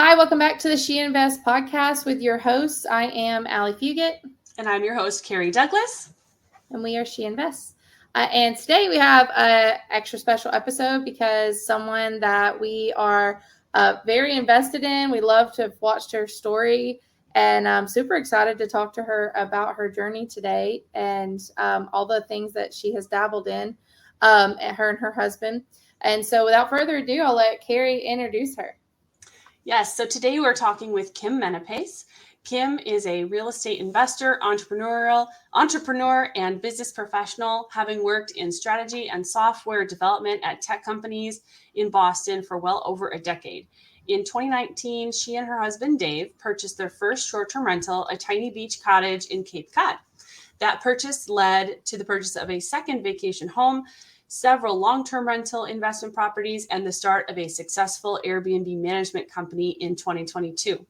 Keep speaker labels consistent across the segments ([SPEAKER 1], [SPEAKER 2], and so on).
[SPEAKER 1] Hi, welcome back to the She Invest podcast with your hosts. I am Allie Fugit.
[SPEAKER 2] And I'm your host, Carrie Douglas.
[SPEAKER 1] And we are She Invests. And today we have an extra special episode because someone that we are very invested in. We love to have watched her story, and I'm super excited to talk to her about her journey today and all the things that she has dabbled in, and her and her husband. And so without further ado, I'll let Carrie introduce her.
[SPEAKER 2] Yes, so today we're talking with Kim Menapace. Kim is a real estate investor, entrepreneur, and business professional, having worked in strategy and software development at tech companies in Boston for well over a decade. In 2019, she and her husband, Dave, purchased their first short-term rental, a tiny beach cottage in Cape Cod. That purchase led to the purchase of a second vacation home, several long-term rental investment properties, and the start of a successful AirBNB management company in 2022.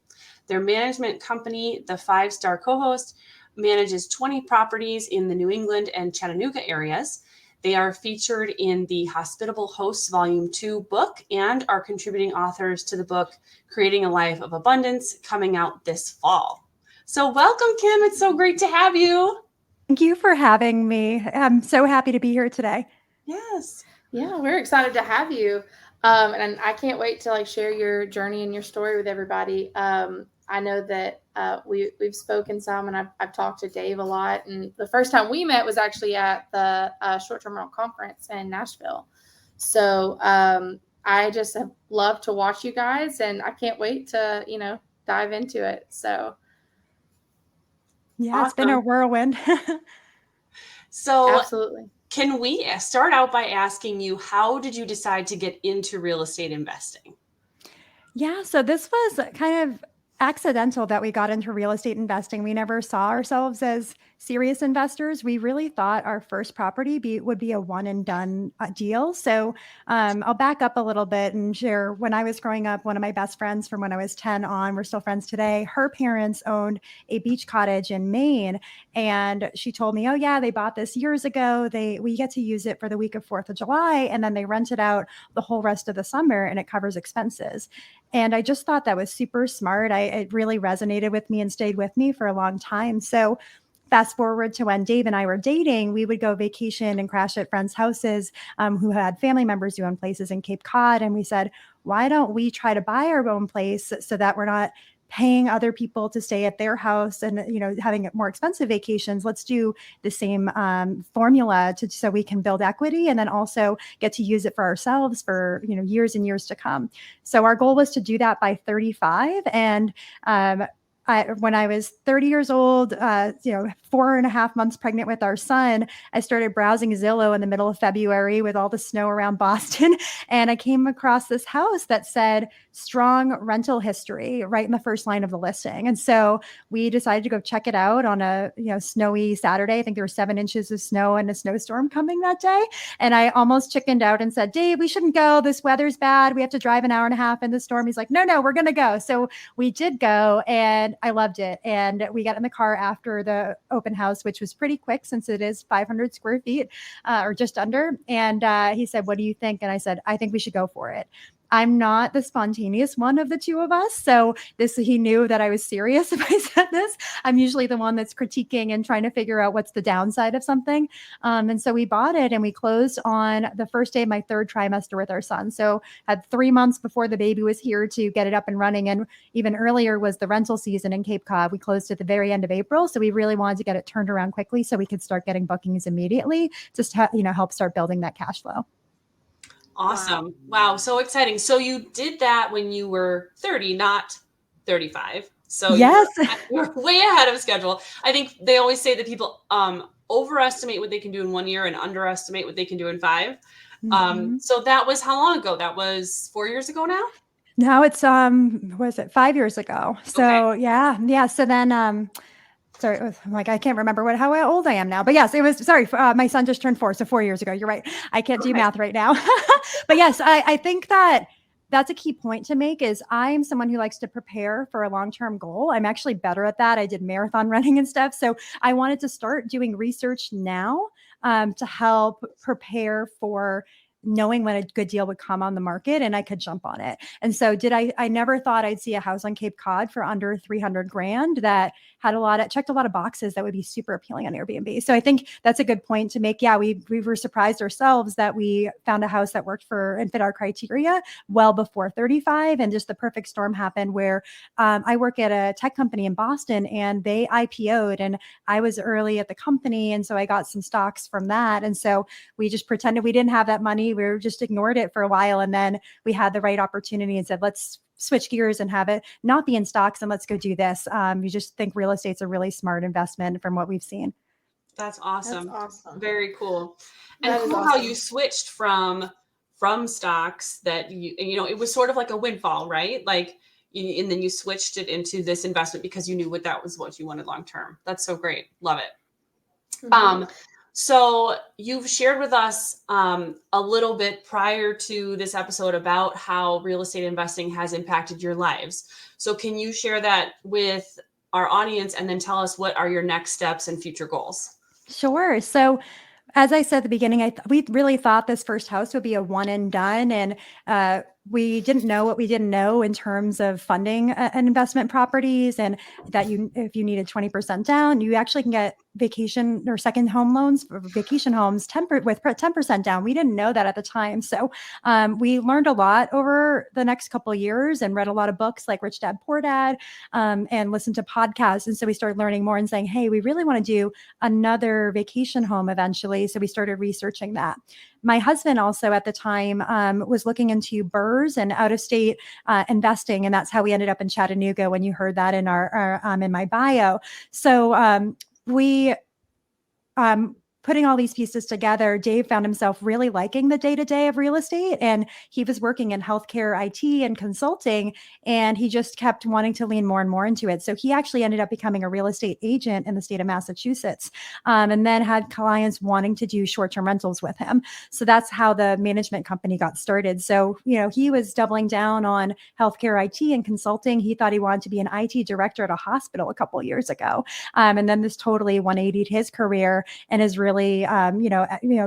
[SPEAKER 2] Their management company, the 5-Star Co-Host, manages 20 properties in the New England and Chattanooga areas. They are featured in the Hospitable Host Volume 2 book and are contributing authors to the book Creating a Life of Abundance, coming out this fall. So welcome, Kim. It's so great to have you.
[SPEAKER 3] Thank you for having me. I'm so happy to be here today.
[SPEAKER 2] Yes.
[SPEAKER 1] Yeah, we're excited to have you. And I can't wait to share your journey and your story with everybody. I know that we've spoken some, and I've talked to Dave a lot. And the first time we met was actually at the short-term rental conference in Nashville. So I just have loved to watch you guys, and I can't wait to dive into it. So
[SPEAKER 3] yeah,
[SPEAKER 2] awesome.
[SPEAKER 3] It's been a whirlwind.
[SPEAKER 2] So
[SPEAKER 1] absolutely.
[SPEAKER 2] Can we start out by asking you, how did you decide to get into real estate investing?
[SPEAKER 3] Yeah, so this was kind of accidental that we got into real estate investing. We never saw ourselves as serious investors. We really thought our first property would be a one and done deal. So I'll back up a little bit and share. When I was growing up, one of my best friends from when I was 10 on, we're still friends today, her parents owned a beach cottage in Maine. And she told me, oh yeah, they bought this years ago. We get to use it for the week of 4th of July. And then they rent it out the whole rest of the summer, and it covers expenses. And I just thought that was super smart. It really resonated with me and stayed with me for a long time. So fast forward to when Dave and I were dating, we would go vacation and crash at friends' houses who had family members who own places in Cape Cod. And we said, why don't we try to buy our own place so that we're not paying other people to stay at their house and, having more expensive vacations. Let's do the same formula so we can build equity and then also get to use it for ourselves for, years and years to come. So our goal was to do that by 35. And when I was 30 years old, 4.5 months pregnant with our son, I started browsing Zillow in the middle of February with all the snow around Boston. And I came across this house that said strong rental history right in the first line of the listing. And so we decided to go check it out on a snowy Saturday. I think there were 7 inches of snow and a snowstorm coming that day. And I almost chickened out and said, Dave, we shouldn't go. This weather's bad. We have to drive an hour and a half in the storm. He's like, no, we're going to go. So we did go, and I loved it. And we got in the car after the open house, which was pretty quick since it is 500 square feet or just under. And he said, what do you think? And I said, I think we should go for it. I'm not the spontaneous one of the two of us. So he knew that I was serious if I said this. I'm usually the one that's critiquing and trying to figure out what's the downside of something. And so we bought it and we closed on the first day of my 3rd trimester with our son. So had 3 months before the baby was here to get it up and running. And even earlier was the rental season in Cape Cod. We closed at the very end of April. So we really wanted to get it turned around quickly so we could start getting bookings immediately, just to help start building that cash flow.
[SPEAKER 2] Awesome. Wow. So exciting. So you did that when you were 30, not 35. So
[SPEAKER 3] yes,
[SPEAKER 2] you're way ahead of schedule. I think they always say that people overestimate what they can do in 1 year and underestimate what they can do in 5. Mm-hmm. So that was how long ago? That was 4 years ago now?
[SPEAKER 3] No, it's, was it 5 years ago? So okay. Yeah. So then, sorry, I can't remember how old I am now, but yes, it was, my son just turned 4. So 4 years ago, you're right. I can't do math right now, but yes, I think that's a key point to make is I'm someone who likes to prepare for a long-term goal. I'm actually better at that. I did marathon running and stuff. So I wanted to start doing research now to help prepare for knowing when a good deal would come on the market and I could jump on it. And so I never thought I'd see a house on Cape Cod for under 300 grand that had checked a lot of boxes that would be super appealing on Airbnb. So I think that's a good point to make. Yeah, we were surprised ourselves that we found a house that worked for and fit our criteria well before 35. And just the perfect storm happened where I work at a tech company in Boston and they IPO'd and I was early at the company. And so I got some stocks from that. And so we just pretended we didn't have that money. We just ignored it for a while. And then we had the right opportunity and said, let's switch gears and have it not be in stocks and let's go do this. We just think real estate's a really smart investment from what we've seen.
[SPEAKER 2] That's awesome.
[SPEAKER 1] That's awesome.
[SPEAKER 2] Very cool. And cool
[SPEAKER 1] awesome.
[SPEAKER 2] how you switched from stocks that it was sort of like a windfall, right? Like, and then you switched it into this investment because you knew that was what you wanted long term. That's so great. Love it. Mm-hmm. So you've shared with us a little bit prior to this episode about how real estate investing has impacted your lives. So can you share that with our audience and then tell us what are your next steps and future goals?
[SPEAKER 3] Sure. So as I said at the beginning, we really thought this first house would be a one and done. And we didn't know what we didn't know in terms of funding an investment properties, and that if you needed 20% down, you actually can get vacation or second home loans for vacation homes with 10% down. We didn't know that at the time. So we learned a lot over the next couple of years and read a lot of books like Rich Dad Poor Dad and listened to podcasts. And so we started learning more and saying, hey, we really want to do another vacation home eventually. So we started researching that. My husband also at the time was looking into BRRRRs and out-of-state investing, and that's how we ended up in Chattanooga when you heard that in in my bio. So we putting all these pieces together, Dave found himself really liking the day-to-day of real estate, and he was working in healthcare, IT, and consulting, and he just kept wanting to lean more and more into it. So he actually ended up becoming a real estate agent in the state of Massachusetts, and then had clients wanting to do short-term rentals with him. So that's how the management company got started. So, he was doubling down on healthcare, IT, and consulting. He thought he wanted to be an IT director at a hospital a couple of years ago. And then this totally 180'd his career and is really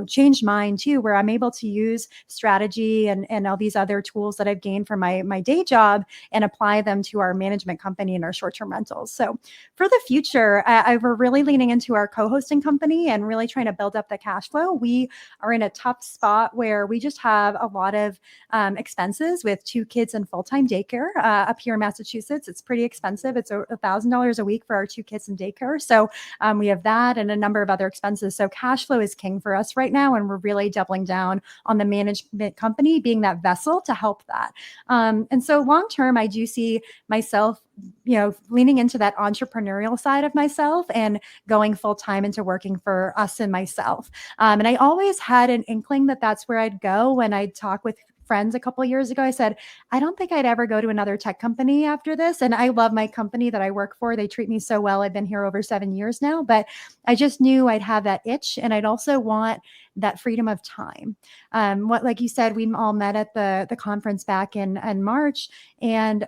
[SPEAKER 3] changed mine too, where I'm able to use strategy and all these other tools that I've gained from my day job and apply them to our management company and our short-term rentals. So for the future, we're really leaning into our co-hosting company and really trying to build up the cash flow. We are in a tough spot where we just have a lot of expenses with 2 kids in full-time daycare up here in Massachusetts. It's pretty expensive. It's $1,000 a week for our 2 kids in daycare. So we have that and a number of other expenses. So cash flow is king for us right now. And we're really doubling down on the management company being that vessel to help that. And so long term, I do see myself, leaning into that entrepreneurial side of myself and going full time into working for us and myself. And I always had an inkling that that's where I'd go. When I'd talk with friends a couple of years ago, I said, I don't think I'd ever go to another tech company after this. And I love my company that I work for. They treat me so well. I've been here over 7 years now, but I just knew I'd have that itch. And I'd also want that freedom of time. Like you said, we all met at the conference back in March, and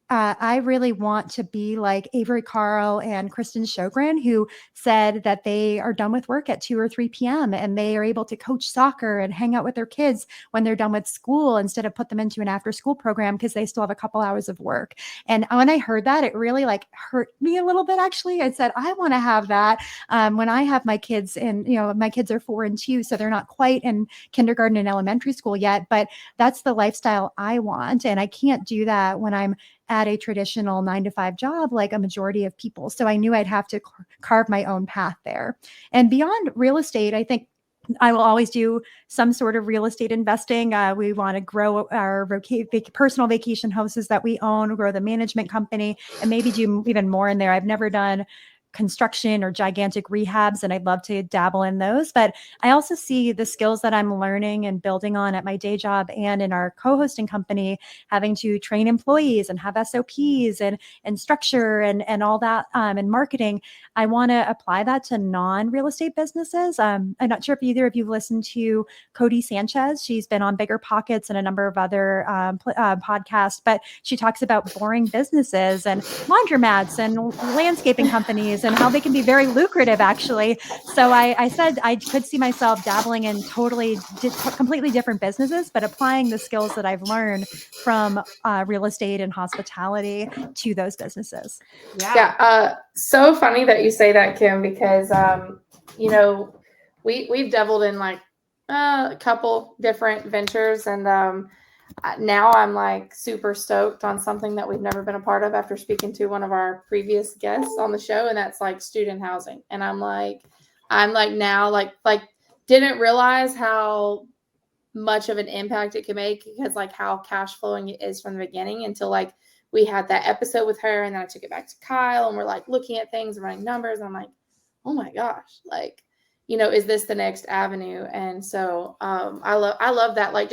[SPEAKER 3] I really want to be like Avery Carl and Kristen Sjogren, who said that they are done with work at 2 or 3 p.m. and they are able to coach soccer and hang out with their kids when they're done with school instead of put them into an after school program because they still have a couple hours of work. And when I heard that, it really hurt me a little bit, actually. I said, I want to have that when I have my kids, and my kids are 4 and 2, so they're not quite in kindergarten and elementary school yet, but that's the lifestyle I want. And I can't do that when I'm at a traditional 9-to-5 job like a majority of people. So I knew I'd have to carve my own path there. And beyond real estate, I think I will always do some sort of real estate investing. We want to grow our personal vacation houses that we own, grow the management company, and maybe do even more in there. I've never done construction or gigantic rehabs, and I'd love to dabble in those. But I also see the skills that I'm learning and building on at my day job and in our co-hosting company, having to train employees and have SOPs and structure and all that and marketing. I want to apply that to non-real estate businesses. I'm not sure if either of you listened to Cody Sanchez. She's been on Bigger Pockets and a number of other podcasts, but she talks about boring businesses and laundromats and landscaping companies and how they can be very lucrative, actually. So I said I could see myself dabbling in completely different businesses, but applying the skills that I've learned from real estate and hospitality to those businesses.
[SPEAKER 1] Yeah. So funny that you say that, Kim, because we've dabbled in like a couple different ventures, and now I'm like super stoked on something that we've never been a part of after speaking to one of our previous guests on the show, and that's like student housing. And I'm like now like didn't realize how much of an impact it can make, because like how cash flowing it is from the beginning, until like we had that episode with her, and then I took it back to Kyle, and we're like looking at things, running numbers, and I'm like, oh my gosh, like, is this the next avenue? And so I love that. Like,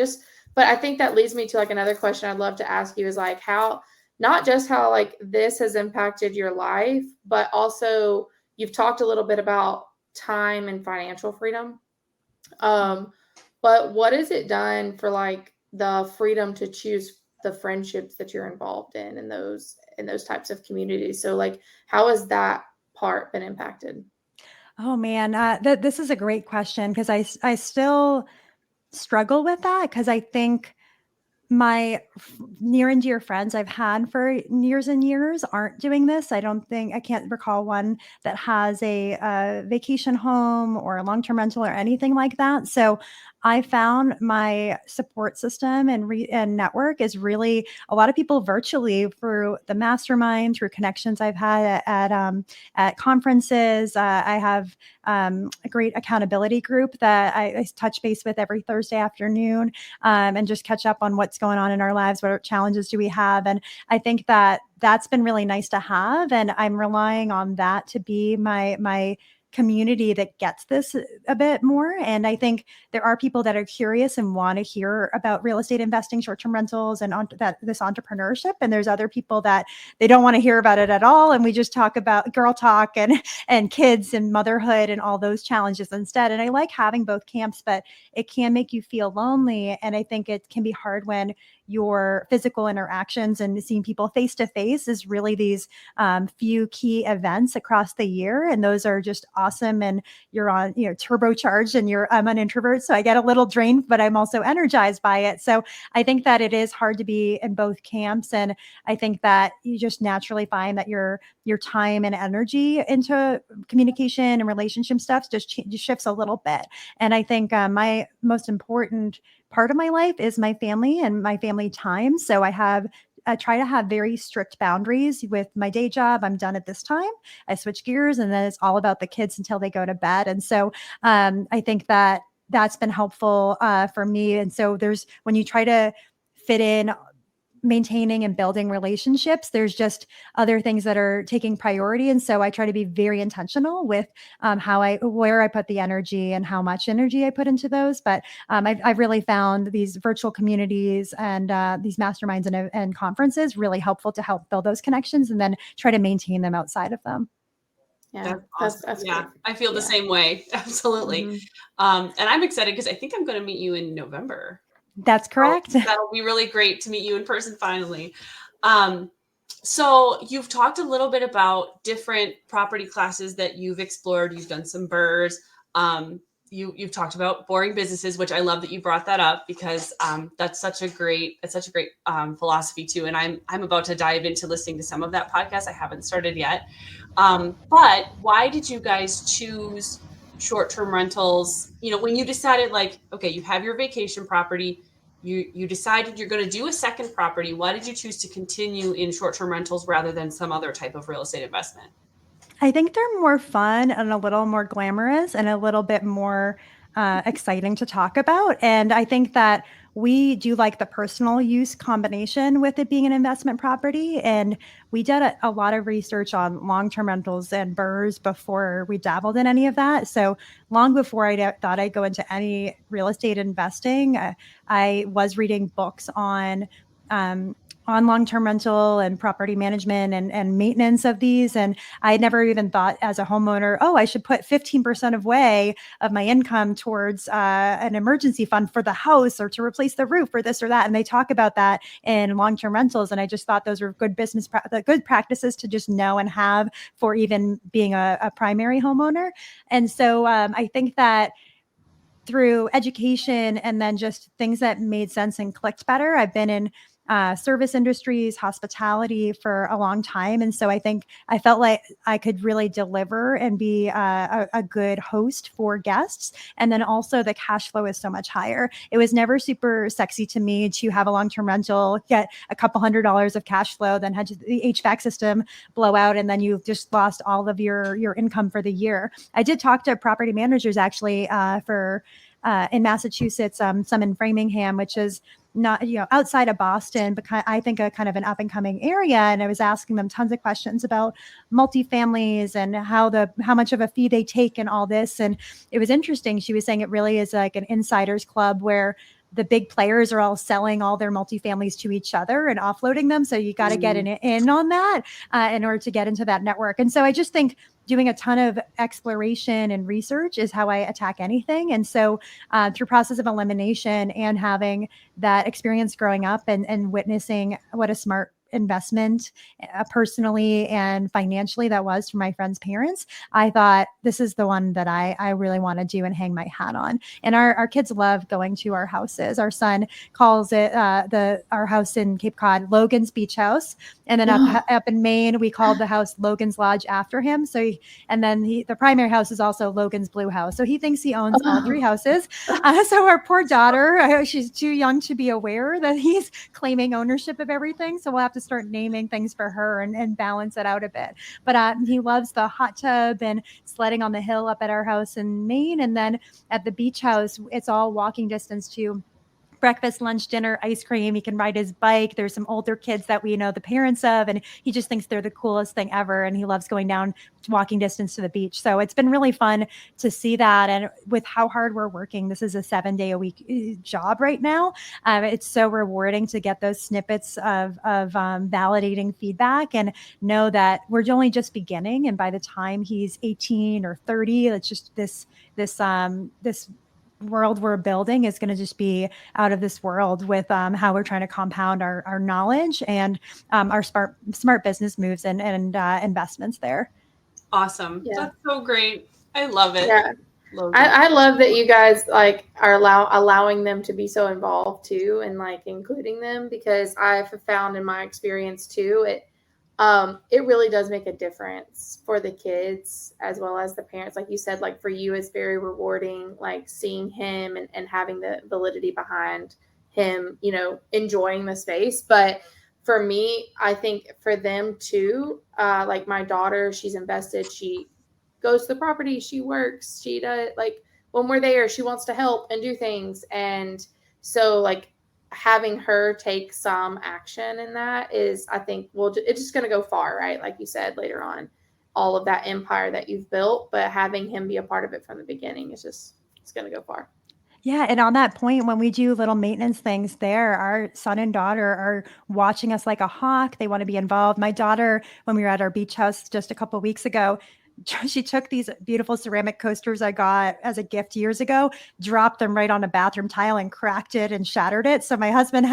[SPEAKER 1] but I think that leads me to like another question I'd love to ask you is like how, not just how like this has impacted your life, but also you've talked a little bit about time and financial freedom. But what has it done for like the freedom to choose the friendships that you're involved in those types of communities? So like, how has that part been impacted?
[SPEAKER 3] Oh man, this is a great question, because I still struggle with that, because I think my near and dear friends I've had for years and years aren't doing this. I can't recall one that has a vacation home or a long-term rental or anything like that. So I found my support system and network is really a lot of people virtually through the mastermind, through connections I've had at conferences. I have a great accountability group that I touch base with every Thursday afternoon, and just catch up on what's going on in our lives. What challenges do we have? And I think that that's been really nice to have. And I'm relying on that to be my community that gets this a bit more. And I think there are people that are curious and want to hear about real estate investing, short-term rentals, and this entrepreneurship. And there's other people that they don't want to hear about it at all. And we just talk about girl talk and kids and motherhood and all those challenges instead. And I like having both camps, but it can make you feel lonely. And I think it can be hard when your physical interactions and seeing people face to face is really these few key events across the year. And those are just awesome. And you're on, turbocharged, and I'm an introvert. So I get a little drained, but I'm also energized by it. So I think that it is hard to be in both camps. And I think that you just naturally find that your time and energy into communication and relationship stuff just shifts a little bit. And I think my most important part of my life is my family and my family time. So I try to have very strict boundaries with my day job. I'm done at this time. I switch gears, and then it's all about the kids until they go to bed. And so I think that that's been helpful for me. And so when you try to fit in maintaining and building relationships, there's just other things that are taking priority. And so I try to be very intentional with where I put the energy and how much energy I put into those. But I've really found these virtual communities and these masterminds and conferences really helpful to help build those connections and then try to maintain them outside of them.
[SPEAKER 1] Yeah,
[SPEAKER 2] that's awesome. Yeah, I feel the same way. Absolutely.
[SPEAKER 3] Mm-hmm.
[SPEAKER 2] And I'm excited because I think I'm going to meet you in November.
[SPEAKER 3] That's correct.
[SPEAKER 2] So that'll be really great to meet you in person finally. So you've talked a little bit about different property classes that you've explored. You've done some BRRRRs. You've talked about boring businesses, which I love that you brought that up, because that's such a great philosophy too. And I'm about to dive into listening to some of that podcast. I haven't started yet. But why did you guys choose short-term rentals? When you decided, like, okay, you have your vacation property, you decided you're going to do a second property. Why did you choose to continue in short-term rentals rather than some other type of real estate investment?
[SPEAKER 3] I think they're more fun and a little more glamorous and a little bit more exciting to talk about. And I think that we do like the personal use combination with it being an investment property. And we did a lot of research on long-term rentals and BRRRRs before we dabbled in any of that. So long before I thought I'd go into any real estate investing, I was reading books on on long-term rental and property management and maintenance of these. And I had never even thought as a homeowner, oh, I should put 15% away of my income towards an emergency fund for the house or to replace the roof or this or that. And they talk about that in long-term rentals. And I just thought those were good good practices to just know and have for even being a primary homeowner. And so I think that through education and then just things that made sense and clicked better. I've been in service industries, hospitality for a long time. And so I think I felt like I could really deliver and be a good host for guests. And then also the cash flow is so much higher. It was never super sexy to me to have a long-term rental, get a couple $100s of cash flow, then had the HVAC system blow out, and then you've just lost all of your income for the year. I did talk to property managers actually in Massachusetts, some in Framingham, which is not, outside of Boston, but I think a kind of an up and coming area. And I was asking them tons of questions about multifamilies and how much of a fee they take and all this. And it was interesting. She was saying it really is like an insiders club where the big players are all selling all their multifamilies to each other and offloading them. So you got to get in on that in order to get into that network. And so I just think doing a ton of exploration and research is how I attack anything. And so through process of elimination and having that experience growing up and witnessing what a smart investment personally and financially that was for my friend's parents, I thought this is the one that I really want to do and hang my hat on. And our kids love going to our houses. Our son calls it our house in Cape Cod Logan's Beach House, and then up in Maine we called the house Logan's Lodge after him. So the primary house is also Logan's Blue House. So he thinks he owns all three houses. So our poor daughter, she's too young to be aware that he's claiming ownership of everything. So we'll have to start naming things for her and balance it out a bit. But he loves the hot tub and sledding on the hill up at our house in Maine. And then at the beach house, it's all walking distance to breakfast, lunch, dinner, ice cream. He can ride his bike. There's some older kids that we know the parents of, and he just thinks they're the coolest thing ever. And he loves going down walking distance to the beach. So it's been really fun to see that. And with how hard we're working, this is a 7-day-a-week job right now. It's so rewarding to get those snippets of validating feedback and know that we're only just beginning. And by the time he's 18 or 30, it's just this world we're building is going to just be out of this world with how we're trying to compound our knowledge and our smart business moves and investments there.
[SPEAKER 2] Awesome. Yeah. That's so great. I love it.
[SPEAKER 1] Yeah. I love that you guys are allowing them to be so involved too, and including them, because I've found in my experience too, it really does make a difference for the kids as well as the parents. Like you said, for you, it's very rewarding, seeing him and having the validity behind him, enjoying the space. But for me, I think for them too, my daughter, she's invested, she goes to the property, she works, she does, when we're there, she wants to help and do things. And so having her take some action in that is, I think, it's just going to go far, right? Like you said, later on, all of that empire that you've built, but having him be a part of it from the beginning it's going to go far.
[SPEAKER 3] Yeah. And on that point, when we do little maintenance things there, our son and daughter are watching us like a hawk. They want to be involved. My daughter, when we were at our beach house just a couple of weeks ago, she took these beautiful ceramic coasters I got as a gift years ago, dropped them right on a bathroom tile and cracked it and shattered it. So my husband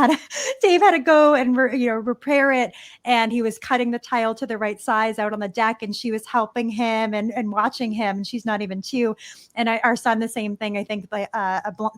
[SPEAKER 3] Dave had to go and repair it. And he was cutting the tile to the right size out on the deck, and she was helping him and watching him. And she's not even 2. And our son, the same thing. I think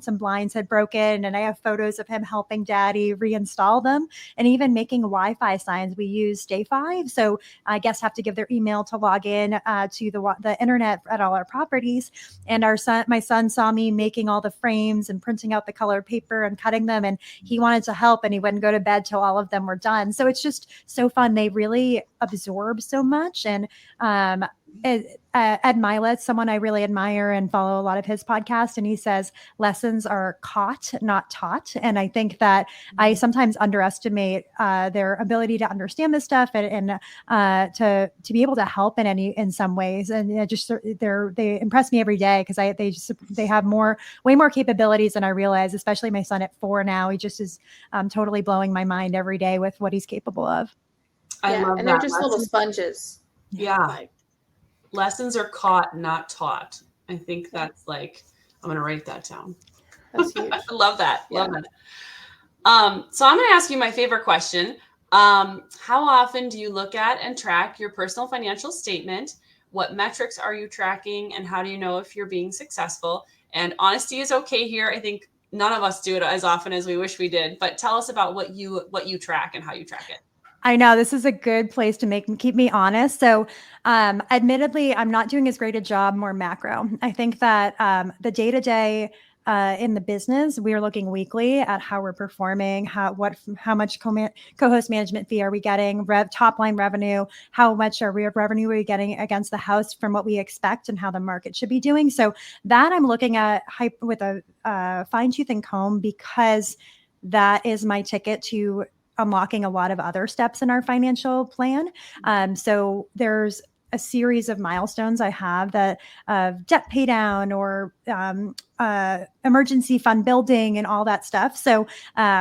[SPEAKER 3] some blinds had broken, and I have photos of him helping daddy reinstall them, and even making Wi-Fi signs. We use Day 5. So guests have to give their email to log in to the internet at all our properties. And my son saw me making all the frames and printing out the colored paper and cutting them, and he wanted to help, and he wouldn't go to bed till all of them were done. So it's just so fun. They really absorb so much, and Ed Miletz, someone I really admire and follow a lot of his podcast, and he says lessons are caught, not taught. And I think that I sometimes underestimate their ability to understand this stuff and to be able to help in some ways. And just they impress me every day because they have way more capabilities than I realize. Especially my son at 4 now, he just is totally blowing my mind every day with what he's capable of.
[SPEAKER 2] I love
[SPEAKER 1] and
[SPEAKER 2] that.
[SPEAKER 1] they're just little sponges.
[SPEAKER 2] Yeah. Lessons are caught, not taught. I think that's like, I'm going to write that down.
[SPEAKER 1] That's huge.
[SPEAKER 2] I love that. Love that. So I'm going to ask you my favorite question. How often do you look at and track your personal financial statement? What metrics are you tracking, and how do you know if you're being successful? And honesty is okay here. I think none of us do it as often as we wish we did, but tell us about what you track and how you track it.
[SPEAKER 3] I know this is a good place to keep me honest. So, admittedly, I'm not doing as great a job, more macro. I think that the day-to-day in the business, we are looking weekly at how we're performing, how much co-host management fee are we getting, top line revenue, how much revenue are we getting against the house from what we expect and how the market should be doing. So that I'm looking at with a fine tooth and comb, because that is my ticket to unlocking a lot of other steps in our financial plan. So there's a series of milestones I have that debt pay down or emergency fund building and all that stuff. So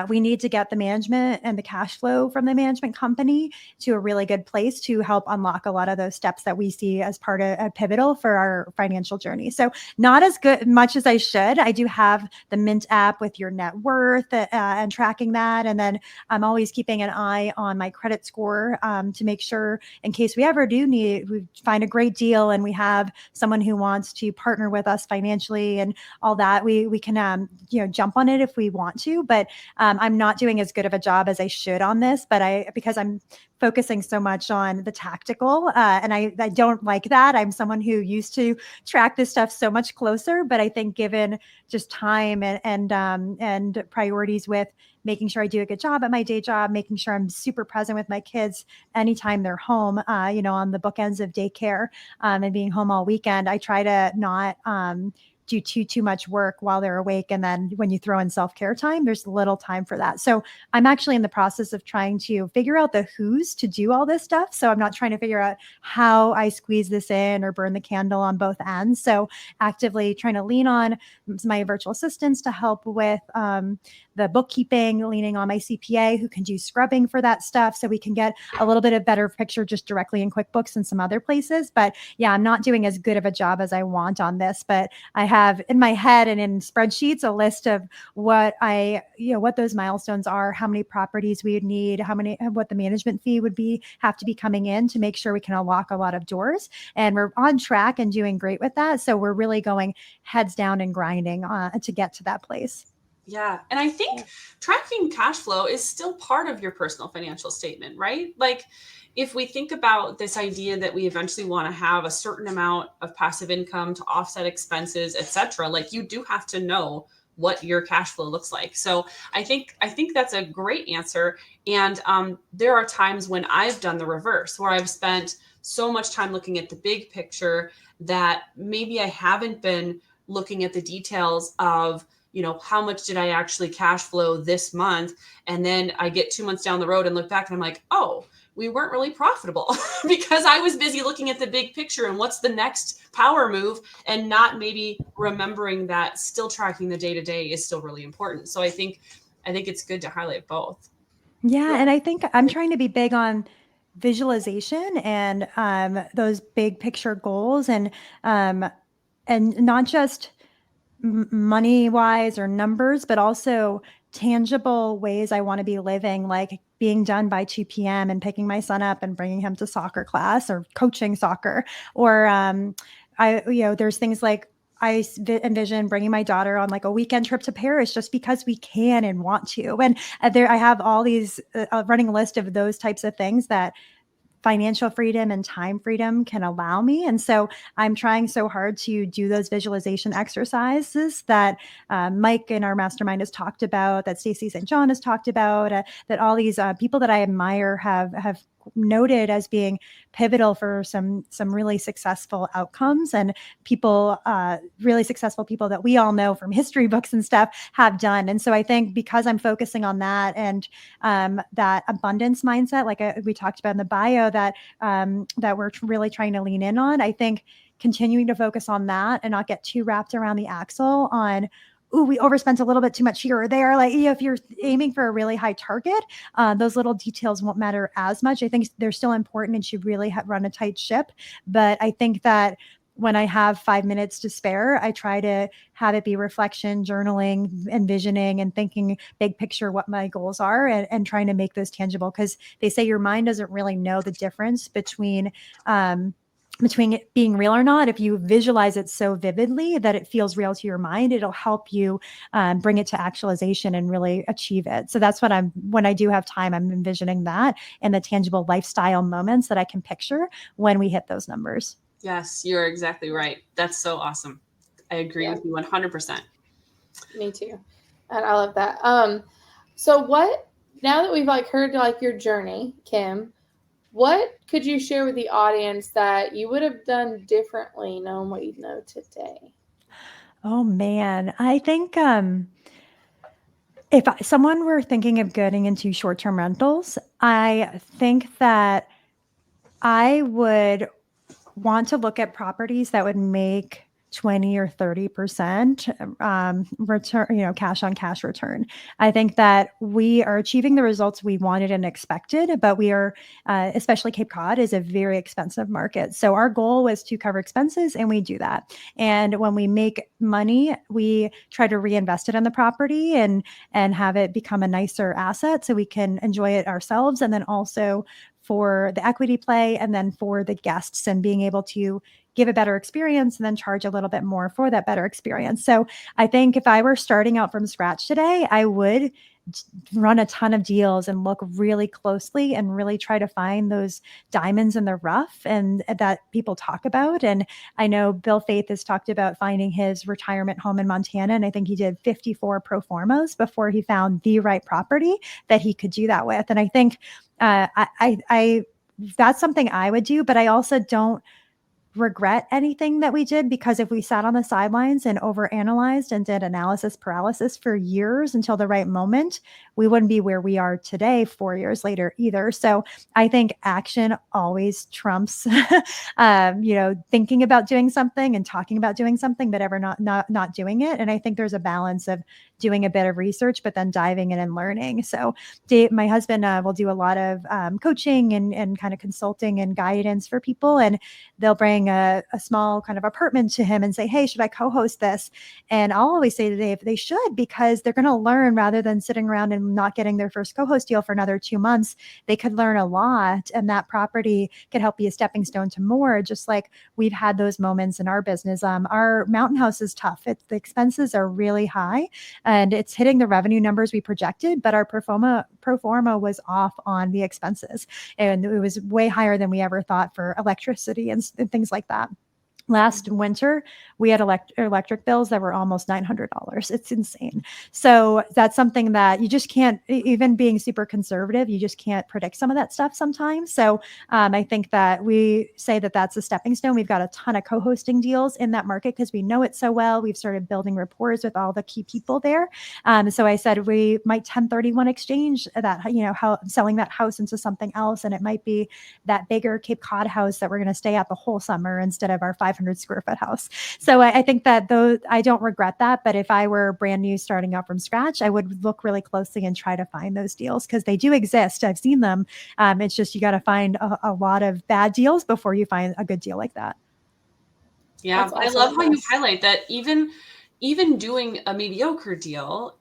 [SPEAKER 3] we need to get the management and the cash flow from the management company to a really good place to help unlock a lot of those steps that we see as part of pivotal for our financial journey. So not as much as I should. I do have the Mint app with your net worth and tracking that. And then I'm always keeping an eye on my credit score to make sure in case we ever do we find a great deal and we have someone who wants to partner with us financially and all that, we can jump on it if we want to. But I'm not doing as good of a job as I should on this, because I'm focusing so much on the tactical and I don't like that. I'm someone who used to track this stuff so much closer, but I think given just time and priorities with making sure I do a good job at my day job, making sure I'm super present with my kids anytime they're home, on the bookends of daycare and being home all weekend, I try to not do too much work while they're awake. And then when you throw in self-care time, there's little time for that. So I'm actually in the process of trying to figure out the who's to do all this stuff. So I'm not trying to figure out how I squeeze this in or burn the candle on both ends. So actively trying to lean on my virtual assistants to help with the bookkeeping, leaning on my CPA who can do scrubbing for that stuff. So we can get a little bit of better picture just directly in QuickBooks and some other places. But yeah, I'm not doing as good of a job as I want on this, but I have in my head and in spreadsheets a list of what those milestones are, how many properties we would need, what the management fee would have to be coming in to make sure we can unlock a lot of doors. And we're on track and doing great with that. So we're really going heads down and grinding to get to that place.
[SPEAKER 2] Yeah. And I think tracking cash flow is still part of your personal financial statement, right? Like if we think about this idea that we eventually want to have a certain amount of passive income to offset expenses, et cetera, like you do have to know what your cash flow looks like. So I think that's a great answer. And there are times when I've done the reverse, where I've spent so much time looking at the big picture that maybe I haven't been looking at the details of, how much did I actually cash flow this month? And then I get 2 months down the road and look back and I'm like, oh, we weren't really profitable because I was busy looking at the big picture and what's the next power move, and not maybe remembering that still tracking the day-to-day is still really important. So I think it's good to highlight both.
[SPEAKER 3] Yeah. And I think I'm trying to be big on visualization and those big picture goals and not just money wise or numbers, but also tangible ways I want to be living, like being done by 2 p.m. and picking my son up and bringing him to soccer class or coaching soccer. Or there's things like I envision bringing my daughter on like a weekend trip to Paris just because we can and want to. And I have all these running a list of those types of things that financial freedom and time freedom can allow me. And so I'm trying so hard to do those visualization exercises that Mike in our mastermind has talked about, that Stacey St. John has talked about, that all these people that I admire have noted as being pivotal for some really successful outcomes, and people, really successful people that we all know from history books and stuff have done. And so I think because I'm focusing on that and that abundance mindset, like we talked about in the bio, that we're really trying to lean in on, I think continuing to focus on that and not get too wrapped around the axle on, ooh, we overspent a little bit too much here or there. Like, if you're aiming for a really high target, those little details won't matter as much. I think they're still important and should really run a tight ship. But I think that when I have 5 minutes to spare, I try to have it be reflection, journaling, envisioning, and thinking big picture what my goals are, and trying to make those tangible. Because they say your mind doesn't really know the difference between it being real or not. If you visualize it so vividly that it feels real to your mind, it'll help you bring it to actualization and really achieve it. So that's what when I do have time, I'm envisioning that and the tangible lifestyle moments that I can picture when we hit those numbers.
[SPEAKER 2] Yes, you're exactly right. That's so awesome. I agree with you 100%.
[SPEAKER 1] Me too. And I love that. So now that we've heard your journey, Kim, what could you share with the audience that you would have done differently knowing what you know today?
[SPEAKER 3] Oh man, I think if someone were thinking of getting into short-term rentals, I think that I would want to look at properties that would make 20 or 30% return, cash on cash return. I think that we are achieving the results we wanted and expected, but we are, especially Cape Cod is a very expensive market. So our goal was to cover expenses, and we do that. And when we make money, we try to reinvest it in the property and have it become a nicer asset so we can enjoy it ourselves. And then also for the equity play, and then for the guests and being able to give a better experience and then charge a little bit more for that better experience. So I think if I were starting out from scratch today, I would run a ton of deals and look really closely and really try to find those diamonds in the rough and that people talk about. And I know Bill Faith has talked about finding his retirement home in Montana, and I think he did 54 pro formas before he found the right property that he could do that with. And I think I that's something I would do, but I also don't regret anything that we did, because if we sat on the sidelines and overanalyzed and did analysis paralysis for years until the right moment, we wouldn't be where we are today 4 years later either. So I think action always trumps, thinking about doing something and talking about doing something, but ever not doing it. And I think there's a balance of doing a bit of research, but then diving in and learning. So Dave, my husband, will do a lot of coaching and kind of consulting and guidance for people. And they'll bring a small kind of apartment to him and say, hey, should I co-host this? And I'll always say to Dave, they should, because they're going to learn rather than sitting around and not getting their first co-host deal for another 2 months. They could learn a lot, and that property could help be a stepping stone to more, just like we've had those moments in our business. Our mountain house is tough. The expenses are really high and it's hitting the revenue numbers we projected, but our pro forma was off on the expenses. And it was way higher than we ever thought for electricity and things like that. Last winter, we had electric bills that were almost $900. It's insane. So that's something that you just can't, even being super conservative, you just can't predict some of that stuff sometimes. So I think that we say that that's a stepping stone. We've got a ton of co-hosting deals in that market because we know it so well. We've started building rapport with all the key people there. So I said we might 1031 exchange that, selling that house into something else. And it might be that bigger Cape Cod house that we're going to stay at the whole summer instead of our 500 square foot house. So I think that though I don't regret that, but if I were brand new starting out from scratch, I would look really closely and try to find those deals because they do exist. I've seen them. It's just, you got to find a lot of bad deals before you find a good deal like that.
[SPEAKER 2] Yeah. I love how you highlight that even doing a mediocre deal,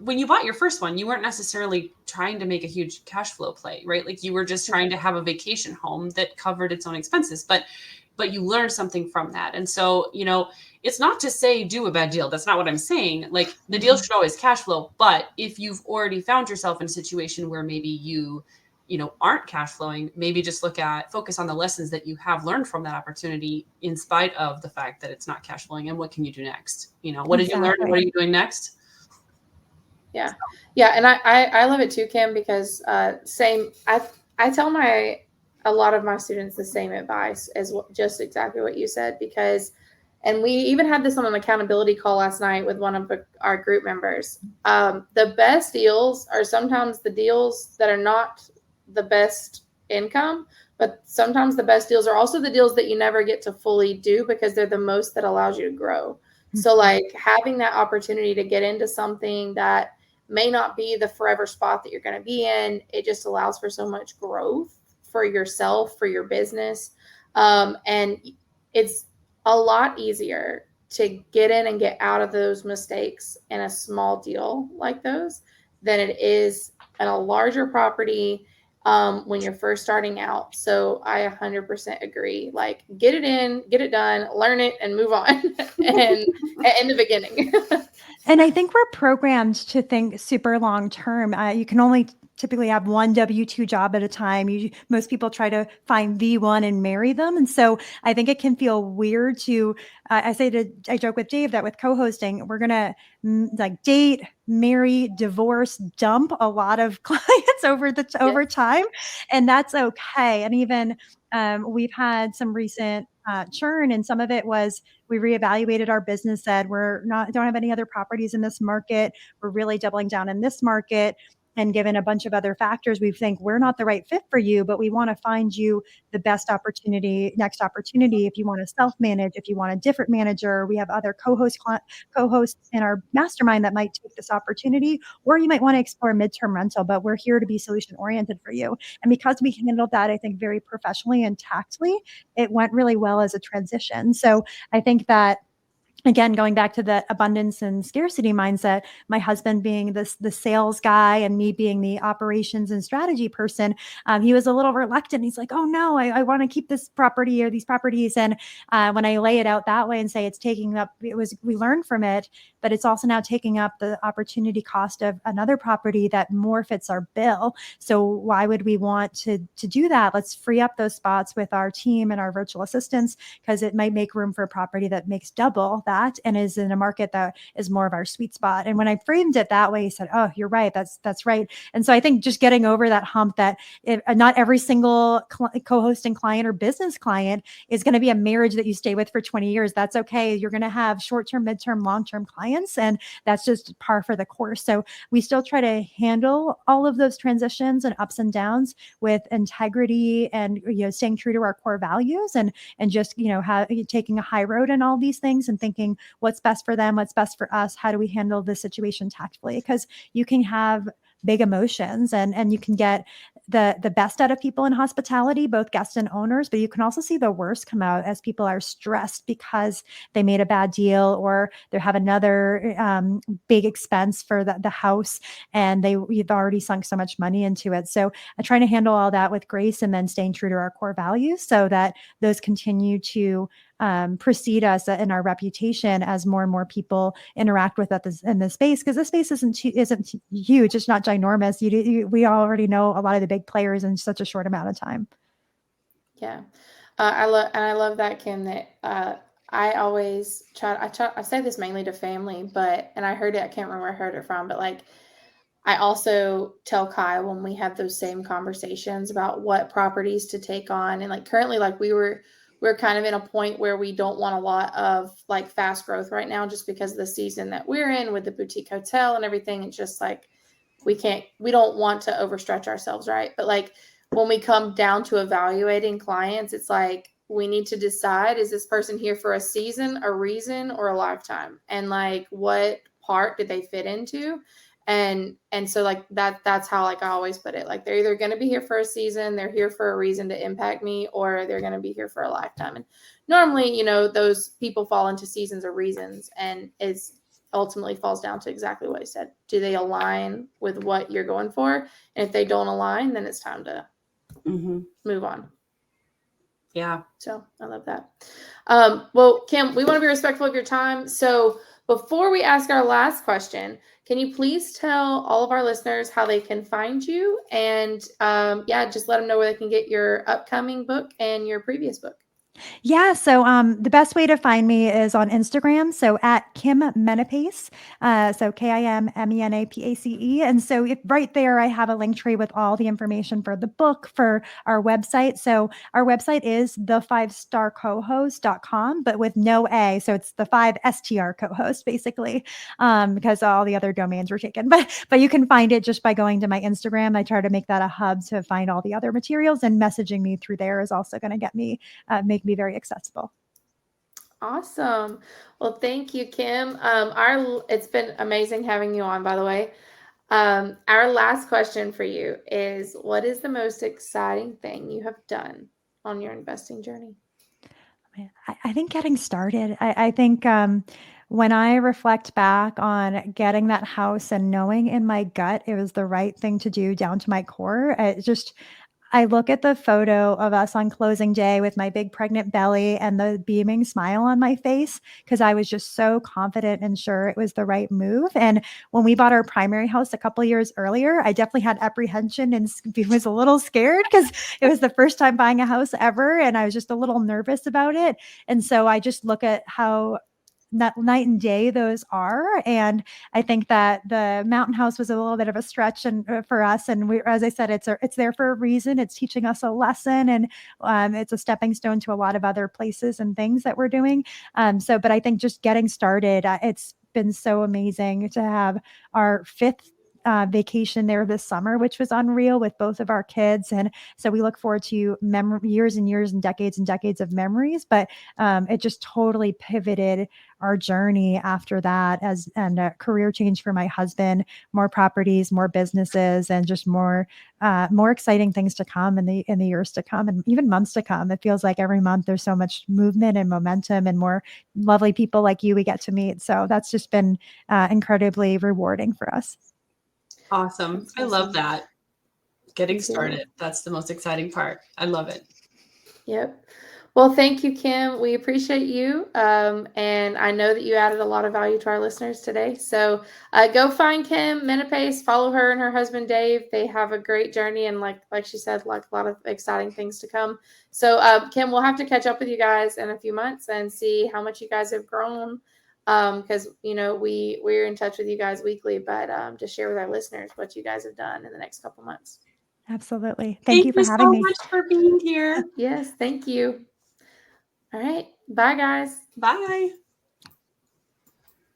[SPEAKER 2] when you bought your first one, you weren't necessarily trying to make a huge cash flow play, right? Like you were just trying to have a vacation home that covered its own expenses, but you learned something from that. And so, it's not to say do a bad deal. That's not what I'm saying. Like the deal should always cash flow. But if you've already found yourself in a situation where maybe you aren't cash flowing, maybe just focus on the lessons that you have learned from that opportunity in spite of the fact that it's not cash flowing, and what can you do next? What did you learn and what are you doing next?
[SPEAKER 1] Yeah. Yeah. And I love it too, Kim, because I tell my a lot of my students the same advice as just exactly what you said, because, and we even had this on an accountability call last night with one of our group members. The best deals are sometimes the deals that are not the best income, but sometimes the best deals are also the deals that you never get to fully do because they're the most that allows you to grow. So like having that opportunity to get into something that may not be the forever spot that you're going to be in, it just allows for so much growth for yourself, for your business. And it's a lot easier to get in and get out of those mistakes in a small deal like those than it is in a larger property when you're first starting out. So I 100% agree. Like, get it in, get it done, learn it, and move on. And in the beginning.
[SPEAKER 3] And I think we're programmed to think super long term. You can only typically have one W-2 job at a time. Most people try to find the one and marry them. And so I think it can feel weird to, I joke with Dave that with co-hosting, we're going to like date, marry, divorce, dump a lot of clients over time. And that's okay. And even we've had some recent churn, and some of it was we reevaluated our business, said don't have any other properties in this market. We're really doubling down in this market. And given a bunch of other factors, we think we're not the right fit for you, but we want to find you the best next opportunity. If you want to self-manage, if you want a different manager, we have other co-hosts in our mastermind that might take this opportunity, or you might want to explore midterm rental, but we're here to be solution oriented for you. And because we handled that, I think very professionally and tactfully, it went really well as a transition. So I think that, again, going back to the abundance and scarcity mindset, my husband being the sales guy and me being the operations and strategy person, he was a little reluctant. He's like, oh no, I want to keep this property or these properties. And when I lay it out that way and say it's taking up, we learned from it, but it's also now taking up the opportunity cost of another property that more fits our bill. So why would we want to do that? Let's free up those spots with our team and our virtual assistants, because it might make room for a property that makes double that and is in a market that is more of our sweet spot. And when I framed it that way, he said, oh, you're right. That's right. And so I think just getting over that hump that not every single co-hosting client or business client is going to be a marriage that you stay with for 20 years. That's okay. You're going to have short-term, midterm, long-term clients, and that's just par for the course. So we still try to handle all of those transitions and ups and downs with integrity and, staying true to our core values, and just, taking a high road in all these things and thinking what's best for them, what's best for us, how do we handle this situation tactfully? Because you can have big emotions and you can get the best out of people in hospitality, both guests and owners, but you can also see the worst come out as people are stressed because they made a bad deal or they have another big expense for the house, and you've already sunk so much money into it. So I'm trying to handle all that with grace and then staying true to our core values so that those continue to precede us in our reputation as more and more people interact with us in this space, because this space isn't huge. It's not ginormous. We already know a lot of the big players in such a short amount of time.
[SPEAKER 1] Yeah. I love that, Kim, that I always I say this mainly to family, and I heard it, I can't remember where I heard it from, but like, I also tell Kyle when we have those same conversations about what properties to take on. And like currently, like we're kind of in a point where we don't want a lot of like fast growth right now, just because of the season that we're in with the boutique hotel and everything. It's just like, we don't want to overstretch ourselves. Right. But like when we come down to evaluating clients, it's like, we need to decide, is this person here for a season, a reason, or a lifetime? And like, what part did they fit into? And so like that's how, like, I always put it, like, they're either going to be here for a season, they're here for a reason to impact me, or they're going to be here for a lifetime. And normally, those people fall into seasons or reasons, and it's ultimately falls down to exactly what I said. Do they align with what you're going for? And if they don't align, then it's time to move on.
[SPEAKER 2] Yeah.
[SPEAKER 1] So I love that. Well, Kim, we want to be respectful of your time. So before we ask our last question, can you please tell all of our listeners how they can find you? And just let them know where they can get your upcoming book and your previous book.
[SPEAKER 3] Yeah. So the best way to find me is on Instagram. So at Kim Menapace. So KIMMENAPACE. And so right there, I have a link tree with all the information for the book, for our website. So our website is the5starcohost.com, but with no A. So it's the 5STR co-host, basically, because all the other domains were taken. But you can find it just by going to my Instagram. I try to make that a hub to find all the other materials, and messaging me through there is also going to get me make me very accessible.
[SPEAKER 1] Awesome. Well, thank you, Kim. It's been amazing having you on, by the way. Our last question for you is, what is the most exciting thing you have done on your investing journey?
[SPEAKER 3] I think getting started. I think when I reflect back on getting that house and knowing in my gut it was the right thing to do down to my core, I look at the photo of us on closing day with my big pregnant belly and the beaming smile on my face because I was just so confident and sure it was the right move. And when we bought our primary house a couple of years earlier, I definitely had apprehension and was a little scared because it was the first time buying a house ever. And I was just a little nervous about it. And so I just look at how night and day those are. And I think that the mountain house was a little bit of a stretch and for us. And we, as I said, it's there for a reason. It's teaching us a lesson, and it's a stepping stone to a lot of other places and things that we're doing. But I think just getting started, it's been so amazing to have our fifth vacation there this summer, which was unreal with both of our kids. And so we look forward to years and years and decades of memories. But it just totally pivoted our journey after that, and a career change for my husband, more properties, more businesses, and just more exciting things to come in the years to come, and even months to come. It feels like every month there's so much movement and momentum, and more lovely people like you we get to meet. So that's just been incredibly rewarding for us.
[SPEAKER 2] Awesome. I love that. Getting started. That's the most exciting part. I love it.
[SPEAKER 1] Yep. Well, thank you, Kim. We appreciate you. And I know that you added a lot of value to our listeners today. So go find Kim Menapace, follow her and her husband, Dave. They have a great journey. And like she said, like a lot of exciting things to come. So Kim, we'll have to catch up with you guys in a few months and see how much you guys have grown. Because, we're in touch with you guys weekly, but just share with our listeners what you guys have done in the next couple months.
[SPEAKER 3] Absolutely. Thank you for having
[SPEAKER 2] so
[SPEAKER 3] me.
[SPEAKER 2] much for being here.
[SPEAKER 1] Yes, thank you. All right. Bye, guys.
[SPEAKER 2] Bye.